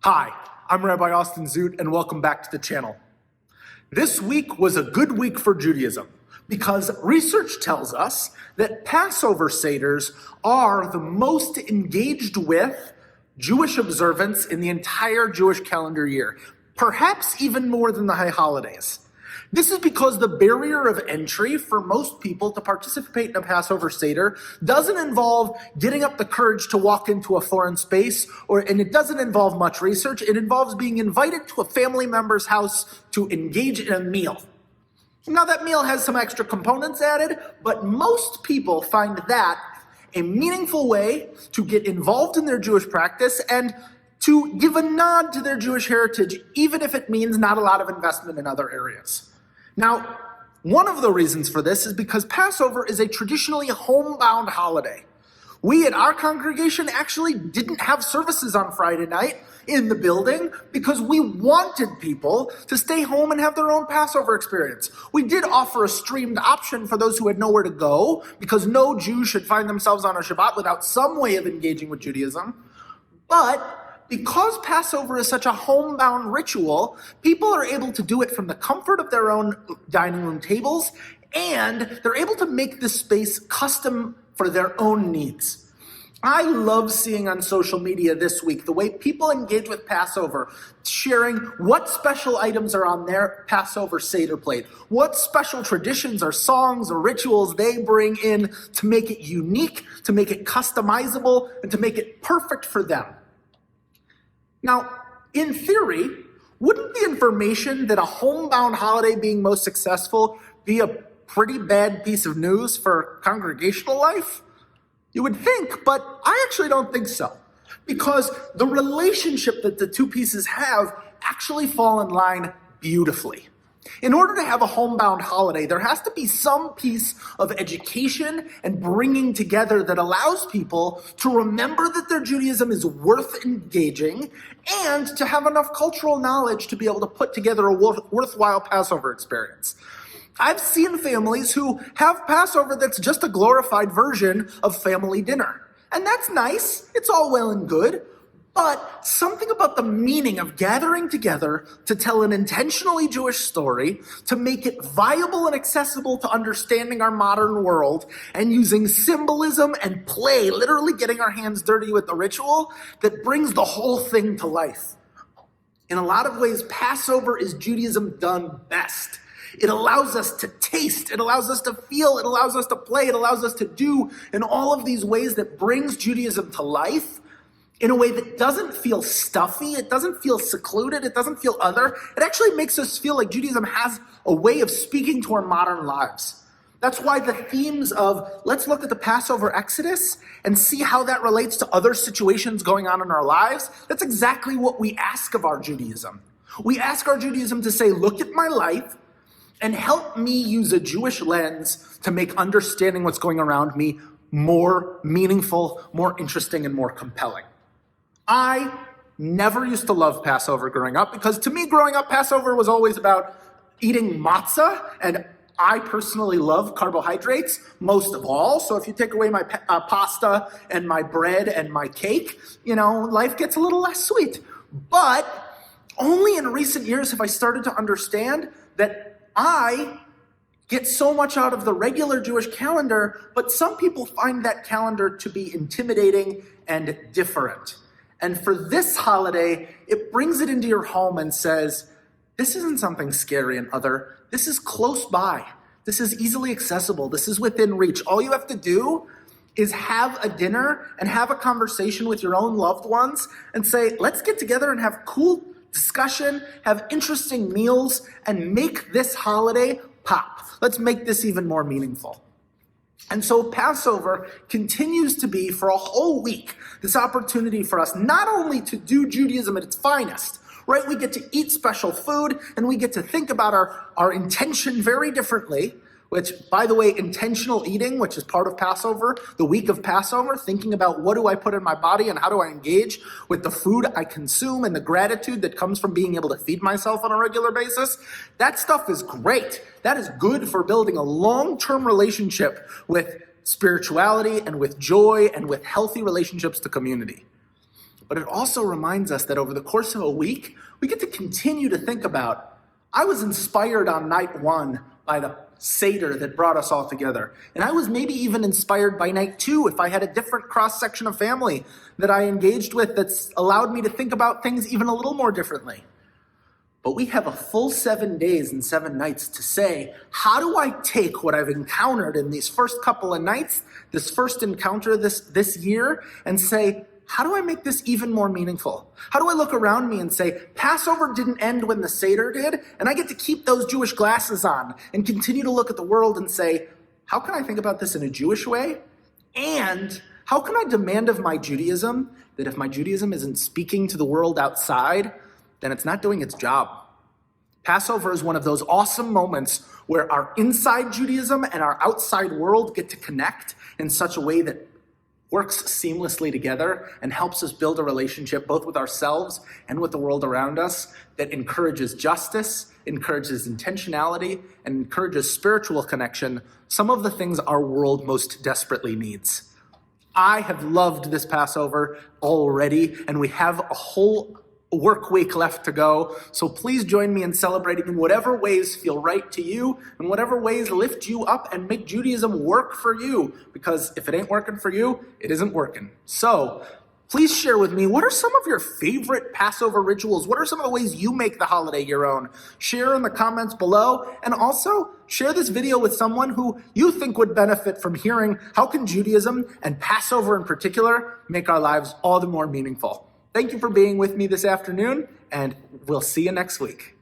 Hi, I'm Rabbi Zoot, and welcome back to the channel. This week was a good week for Judaism because research tells us that Passover Seders are the most engaged with Jewish observance in the entire Jewish calendar year, perhaps even more than the high holidays. This is because the barrier of entry for most people to participate in a Passover Seder doesn't involve getting up the courage to walk into a foreign space, and it doesn't involve much research. It involves being invited to a family member's house to engage in a meal. Now that meal has some extra components added, but most people find that a meaningful way to get involved in their Jewish practice and to give a nod to their Jewish heritage, even if it means not a lot of investment in other areas. Now, one of the reasons for this is because Passover is a traditionally homebound holiday. We at our congregation actually didn't have services on Friday night in the building because we wanted people to stay home and have their own Passover experience. We did offer a streamed option for those who had nowhere to go because no Jew should find themselves on a Shabbat without some way of engaging with Judaism. But because Passover is such a homebound ritual, people are able to do it from the comfort of their own dining room tables, and they're able to make this space custom for their own needs. I love seeing on social media this week the way people engage with Passover, sharing what special items are on their Passover Seder plate, what special traditions or songs or rituals they bring in to make it unique, to make it customizable, and to make it perfect for them. Now, in theory, wouldn't the information that a homebound holiday being most successful be a pretty bad piece of news for congregational life? You would think, but I actually don't think so. Because the relationship that the two pieces have actually fall in line beautifully. In order to have a homebound holiday, there has to be some piece of education and bringing together that allows people to remember that their Judaism is worth engaging and to have enough cultural knowledge to be able to put together a worthwhile Passover experience. I've seen families who have Passover that's just a glorified version of family dinner. And that's nice. It's all well and good. But something about the meaning of gathering together to tell an intentionally Jewish story, to make it viable and accessible to understanding our modern world, and using symbolism and play, literally getting our hands dirty with the ritual, that brings the whole thing to life. In a lot of ways, Passover is Judaism done best. It allows us to taste, it allows us to feel, it allows us to play, it allows us to do in all of these ways that brings Judaism to life in a way that doesn't feel stuffy, it doesn't feel secluded, it doesn't feel other. It actually makes us feel like Judaism has a way of speaking to our modern lives. That's why the themes of let's look at the Passover Exodus and see how that relates to other situations going on in our lives, that's exactly what we ask of our Judaism. We ask our Judaism to say, look at my life and help me use a Jewish lens to make understanding what's going around me more meaningful, more interesting, and more compelling. I never used to love Passover growing up because to me growing up, Passover was always about eating matzah, and I personally love carbohydrates most of all. So if you take away my pasta and my bread and my cake, life gets a little less sweet. But only in recent years have I started to understand that I get so much out of the regular Jewish calendar, but some people find that calendar to be intimidating and different. And for this holiday, it brings it into your home and says, this isn't something scary and other. This is close by. This is easily accessible. This is within reach. All you have to do is have a dinner and have a conversation with your own loved ones and say, let's get together and have cool discussion, have interesting meals, and make this holiday pop. Let's make this even more meaningful. And so Passover continues to be, for a whole week, this opportunity for us not only to do Judaism at its finest, right? We get to eat special food, and we get to think about our intention very differently, which, by the way, intentional eating, which is part of Passover, the week of Passover, thinking about what do I put in my body and how do I engage with the food I consume and the gratitude that comes from being able to feed myself on a regular basis, that stuff is great. That is good for building a long-term relationship with spirituality and with joy and with healthy relationships to community. But it also reminds us that over the course of a week, we get to continue to think about, I was inspired on night one by the Seder that brought us all together. And I was maybe even inspired by night two if I had a different cross-section of family that I engaged with that's allowed me to think about things even a little more differently. But we have a full 7 days and 7 nights to say, how do I take what I've encountered in these first couple of nights, this first encounter this year, and say, how do I make this even more meaningful? How do I look around me and say, Passover didn't end when the Seder did, and I get to keep those Jewish glasses on and continue to look at the world and say, how can I think about this in a Jewish way? And how can I demand of my Judaism that if my Judaism isn't speaking to the world outside, then it's not doing its job? Passover is one of those awesome moments where our inside Judaism and our outside world get to connect in such a way that works seamlessly together and helps us build a relationship both with ourselves and with the world around us that encourages justice, encourages intentionality, and encourages spiritual connection, some of the things our world most desperately needs. I have loved this Passover already, and we have a whole work week left to go. So please join me in celebrating in whatever ways feel right to you, and whatever ways lift you up and make Judaism work for you. Because if it ain't working for you, it isn't working. So please share with me, what are some of your favorite Passover rituals? What are some of the ways you make the holiday your own? Share in the comments below, and also share this video with someone who you think would benefit from hearing how can Judaism, and Passover in particular, make our lives all the more meaningful. Thank you for being with me this afternoon, and we'll see you next week.